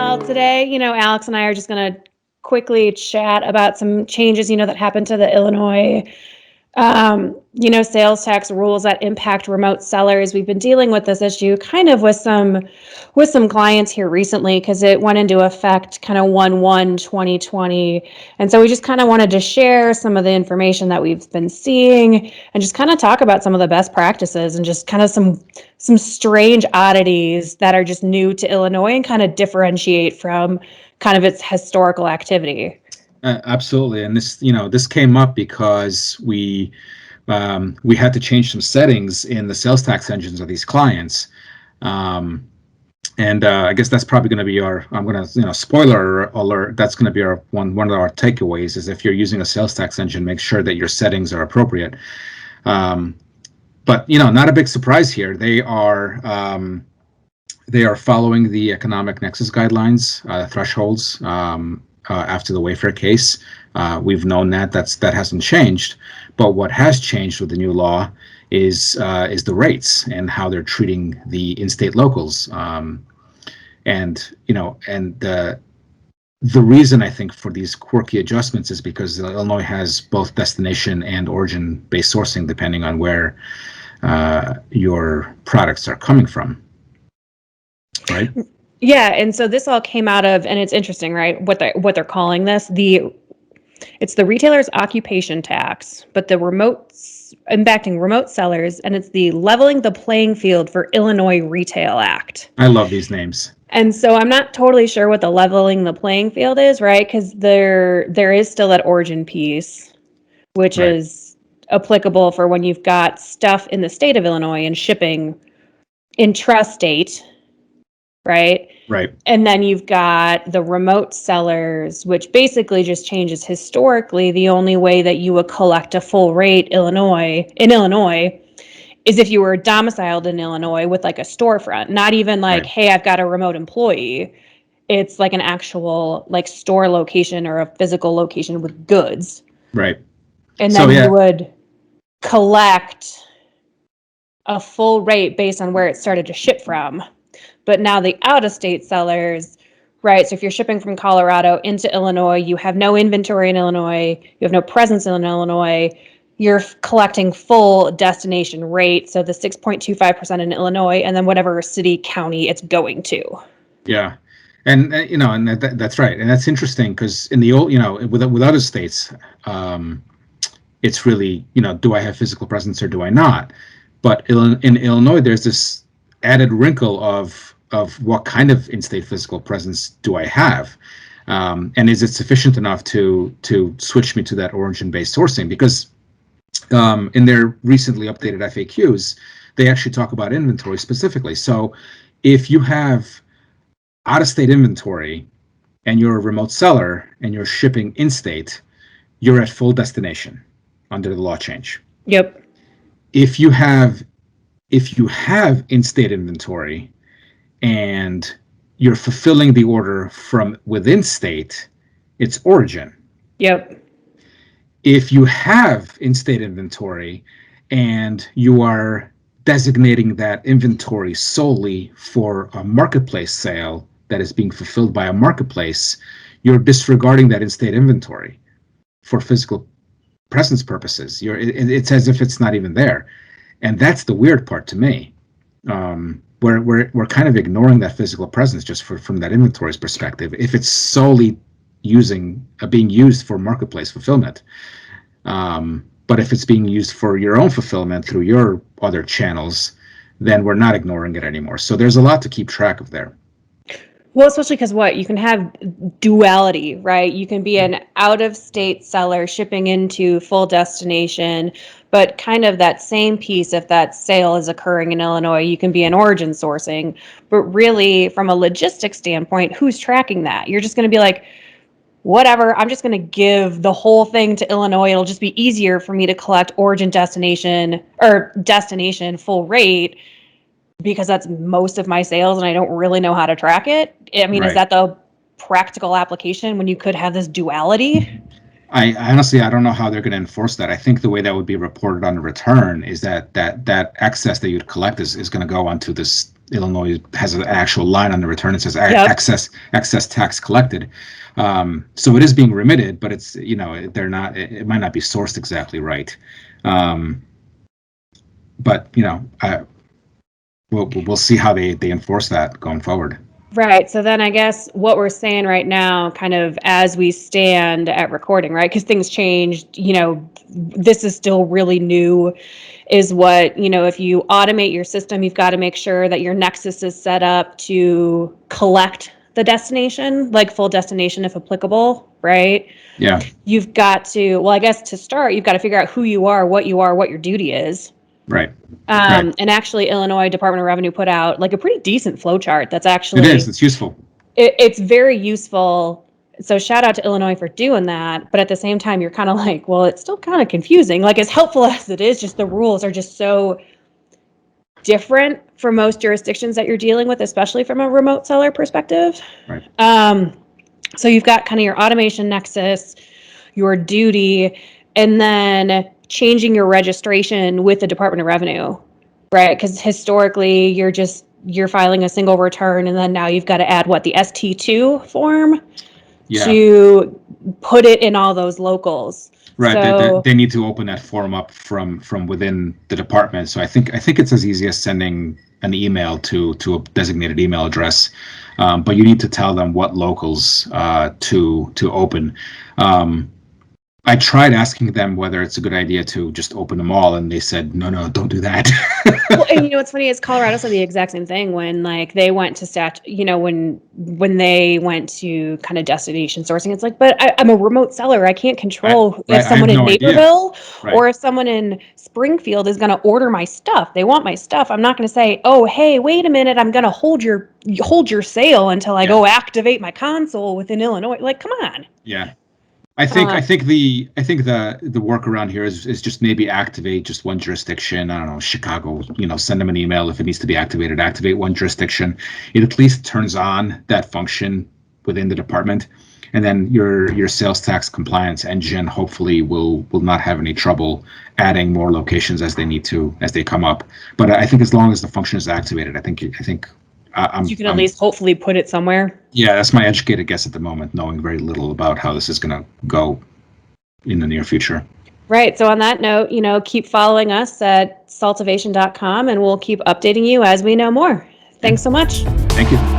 Well, today, Alex and I are just going to quickly chat about some changes, that happened to the Illinois, sales tax rules that impact remote sellers. We've been dealing with this issue kind of with some clients here recently because it went into effect kind of 1/1/2020. And so we just kind of wanted to share some of the information that we've been seeing and just kind of talk about some of the best practices and just kind of some strange oddities that are just new to Illinois and kind of differentiate from kind of its historical activity. Absolutely, and this came up because we had to change some settings in the sales tax engines of these clients, and I guess that's probably going to be I'm going to spoiler alert. That's going to be one of our takeaways is if you're using a sales tax engine, make sure that your settings are appropriate. But not a big surprise here. They are following the economic nexus guidelines thresholds. After the Wayfair case, we've known that hasn't changed, but what has changed with the new law is the rates and how they're treating the in-state locals, and the reason I think for these quirky adjustments is because Illinois has both destination and origin-based sourcing depending on where your products are coming from, right? Yeah, and so this all came out of, and it's interesting, right? What they're calling this, it's the retailer's occupation tax, but impacting remote sellers, and it's the Leveling the Playing Field for Illinois Retail Act. I love these names. And so I'm not totally sure what the leveling the playing field is, right? Because there is still that origin piece, which Right. is applicable for when you've got stuff in the state of Illinois and shipping intrastate. Right? Right. And then you've got the remote sellers, which basically just changes historically. The only way that you would collect a full rate in Illinois is if you were domiciled in Illinois with like a storefront, not even like, Right. hey, I've got a remote employee. It's like an actual like store location or a physical location with goods. Right. And then you would collect a full rate based on where it started to ship from. But now the out-of-state sellers, right? So if you're shipping from Colorado into Illinois, you have no inventory in Illinois, you have no presence in Illinois, you're collecting full destination rate, so the 6.25% in Illinois, and then whatever city, county it's going to. Yeah, and that's right, and that's interesting because in the old, with other states, it's really do I have physical presence or do I not? But in Illinois, there's this added wrinkle of what kind of in-state physical presence do I have, and is it sufficient enough to switch me to that origin-based sourcing? Because in their recently updated FAQs, they actually talk about inventory specifically. So if you have out-of-state inventory and you're a remote seller and you're shipping in-state, you're at full destination under the law change. Yep. If you have in-state inventory and you're fulfilling the order from within state, it's origin. Yep. If you have in-state inventory and you are designating that inventory solely for a marketplace sale that is being fulfilled by a marketplace, you're disregarding that in-state inventory for physical presence purposes. It's as if it's not even there. And that's the weird part to me. We're kind of ignoring that physical presence just from that inventory's perspective. If it's solely being used for marketplace fulfillment, but if it's being used for your own fulfillment through your other channels, then we're not ignoring it anymore. So there's a lot to keep track of there. Well, especially because you can have duality, right? You can be an out-of-state seller shipping into full destination, but kind of that same piece, if that sale is occurring in Illinois, you can be an origin sourcing. But really, from a logistics standpoint, who's tracking that? You're just going to be like, whatever, I'm just going to give the whole thing to Illinois. It'll just be easier for me to collect origin destination full rate, because that's most of my sales and I don't really know how to track it. I mean, Right. Is that the practical application when you could have this duality? I honestly, I don't know how they're going to enforce that. I think the way that would be reported on the return is that excess that you'd collect is going to go onto this Illinois has an actual line on the return that says Yep. excess tax collected. So it is being remitted, but it's, they're not. It might not be sourced exactly right. But we'll see how they enforce that going forward. Right. So then I guess what we're saying right now, kind of as we stand at recording, right? Because things changed, this is still really new, is what, if you automate your system, you've got to make sure that your Nexus is set up to collect the destination, like full destination if applicable, right? Yeah. You've got to, well, I guess to start, you've got to figure out who you are, what your duty is. Right. Right. And actually, Illinois Department of Revenue put out like a pretty decent flow chart. That's It actually is. It's useful. it's very useful. So shout out to Illinois for doing that. But at the same time, you're kind of like, well, it's still kind of confusing. Like as helpful as it is, just the rules are just so different for most jurisdictions that you're dealing with, especially from a remote seller perspective. Right. So you've got kind of your automation nexus, your duty, and then changing your registration with the Department of Revenue, right? Because historically, you're filing a single return, and then now you've got to add the ST2 form to put it in all those locals. Right. So, they need to open that form up from within the department. So I think it's as easy as sending an email to a designated email address, but you need to tell them what locals to open. I tried asking them whether it's a good idea to just open them all, and they said, no, don't do that. well, and what's funny is Colorado said the exact same thing when they went to when they went to kind of destination sourcing. It's like, but I'm a remote seller. I can't control if someone in Naperville or if someone in Springfield is going to order my stuff. They want my stuff. I'm not going to say, oh, hey, wait a minute. I'm going to hold your sale until I go activate my console within Illinois. Like, come on. Yeah. I think the workaround here is just maybe activate just one jurisdiction. I don't know, Chicago. Send them an email if it needs to be activated. Activate one jurisdiction. It at least turns on that function within the department, and then your sales tax compliance engine hopefully will not have any trouble adding more locations as they need to as they come up. But I think as long as the function is activated, I think. You can at least hopefully put it somewhere. Yeah, that's my educated guess at the moment, knowing very little about how this is going to go in the near future. Right. So on that note, keep following us at SALTovation.com, and we'll keep updating you as we know more. Thanks so much. Thank you.